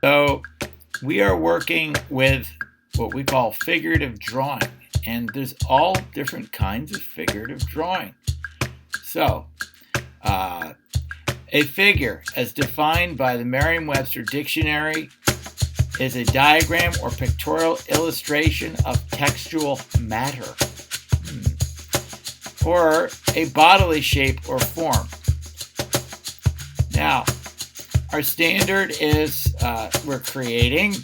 So we are working with what we call figurative drawing, and there's all different kinds of figurative drawing. So a figure, as defined by the Merriam-Webster Dictionary, is a diagram or pictorial illustration of textual matter, or a bodily shape or form. Now, our standard is we're creating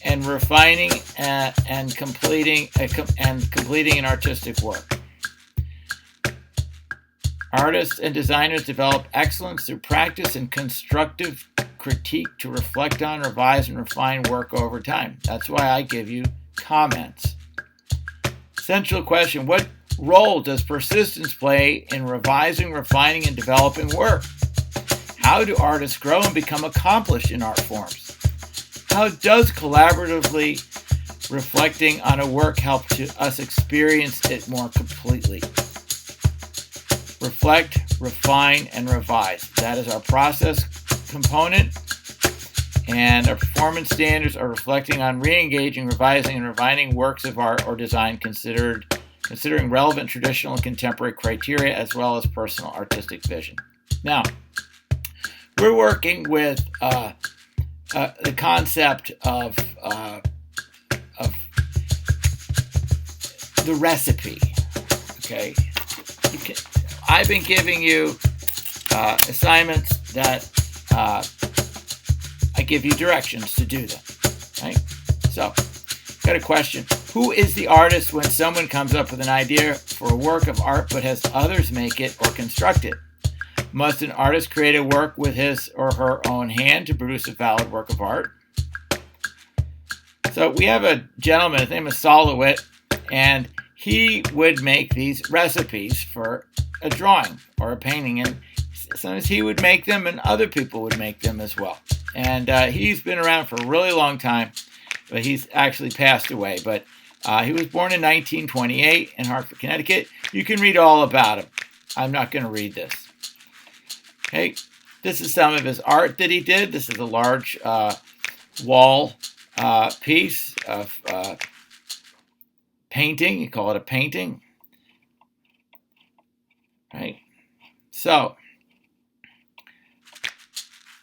and refining and completing an artistic work. Artists and designers develop excellence through practice and constructive critique to reflect on, revise, and refine work over time. That's why I give you comments. Central question: what role does persistence play in revising, refining, and developing work? How do artists grow and become accomplished in art forms? How does collaboratively reflecting on a work help us experience it more completely? Reflect, refine, and revise. That is our process component. And our performance standards are reflecting on re-engaging, revising, and refining works of art or design considering relevant traditional and contemporary criteria as well as personal artistic vision. Now, we're working with the concept of the recipe. Okay, I've been giving you assignments that I give you directions to do them. Right? So, got a question. Who is the artist when someone comes up with an idea for a work of art but has others make it or construct it? Must an artist create a work with his or her own hand to produce a valid work of art? So we have a gentleman, his name is Solowit, and he would make these recipes for a drawing or a painting, and sometimes he would make them and other people would make them as well. And he's been around for a really long time, but he's actually passed away. But he was born in 1928 in Hartford, Connecticut. You can read all about him. I'm not going to read this. Okay, this is some of his art that he did. This is a large wall piece of painting. You call it a painting. Right? So,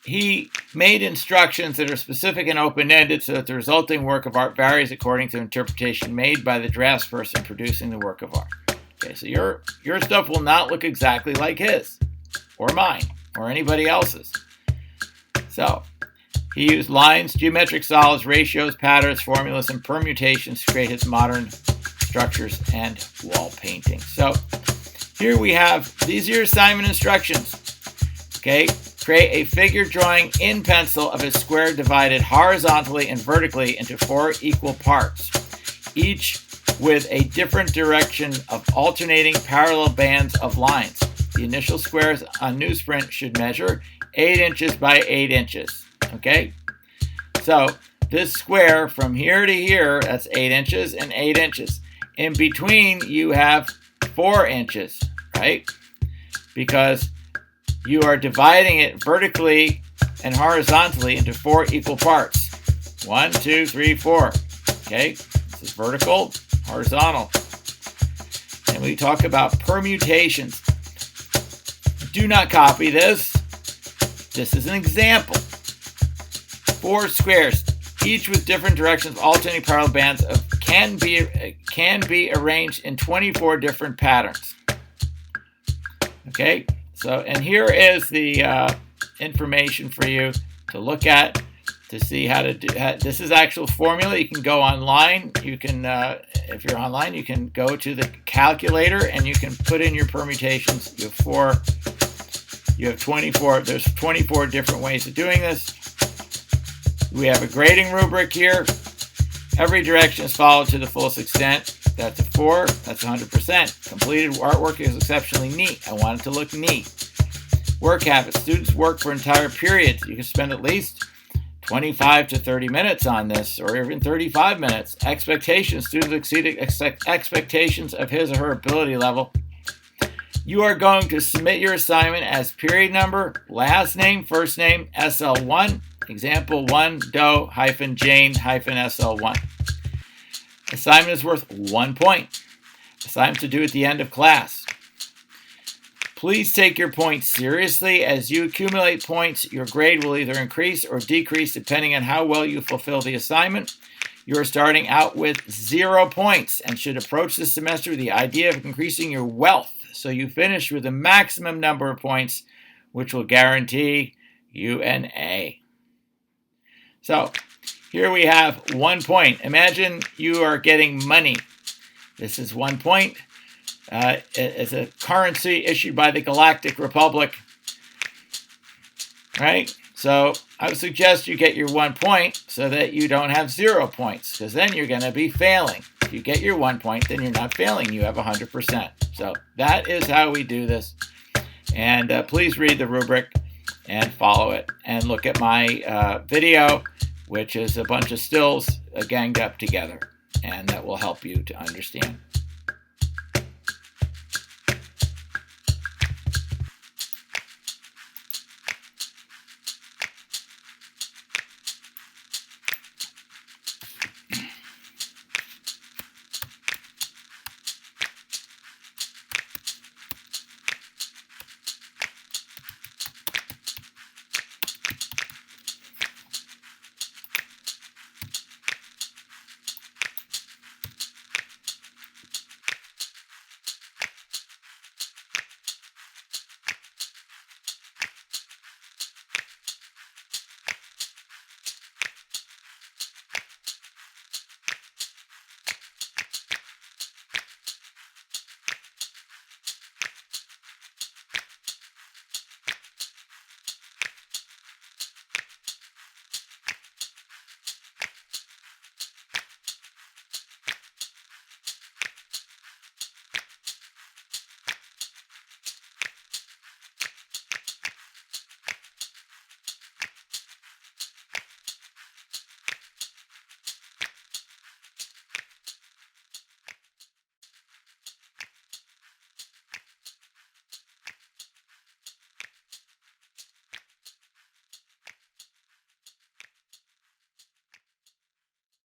he made instructions that are specific and open-ended so that the resulting work of art varies according to the interpretation made by the draftsperson producing the work of art. Okay, so your stuff will not look exactly like his, or mine, or anybody else's. So, he used lines, geometric solids, ratios, patterns, formulas, and permutations to create his modern structures and wall paintings. So, here we have, these are your assignment instructions. Okay, create a figure drawing in pencil of a square divided horizontally and vertically into 4 equal parts, each with a different direction of alternating parallel bands of lines. The initial squares on newsprint should measure 8 inches by 8 inches. Okay? So, this square from here to here, that's 8 inches and 8 inches. In between, you have 4 inches, right? Because you are dividing it vertically and horizontally into 4 equal parts. 1, 2, 3, 4. Okay? This is vertical, horizontal. And we talk about permutations. Do not copy this. This is an example. 4 squares, each with different directions, alternating parallel bands can be arranged in 24 different patterns. Okay, so and here is the information for you to look at to see how to do. This is actual formula. You can go online. You can, if you're online, you can go to the calculator and you can put in your permutations. You have 24. There's 24 different ways of doing this. We have a grading rubric here. Every direction is followed to the fullest extent. That's a 4. That's 100%. Completed artwork is exceptionally neat. I want it to look neat. Work habits. Students work for entire periods. You can spend at least 25 to 30 minutes on this, or even 35 minutes. Expectations. Students exceed expectations of his or her ability level. You are going to submit your assignment as period number, last name, first name, SL1, Example 1, Doe-Jane-SL1. Assignment is worth 1 point. Assignment to do at the end of class. Please take your points seriously. As you accumulate points, your grade will either increase or decrease depending on how well you fulfill the assignment. You are starting out with 0 points and should approach this semester with the idea of increasing your wealth so you finish with the maximum number of points, which will guarantee you an A. So here we have 1 point. Imagine you are getting money. This is 1 point. It's a currency issued by the Galactic Republic. Right? So I would suggest you get your 1 point so that you don't have 0 points, because then you're going to be failing. If you get your 1 point, then you're not failing. You have 100%. So that is how we do this. And please read the rubric and follow it. And look at my video, which is a bunch of stills ganged up together. And that will help you to understand.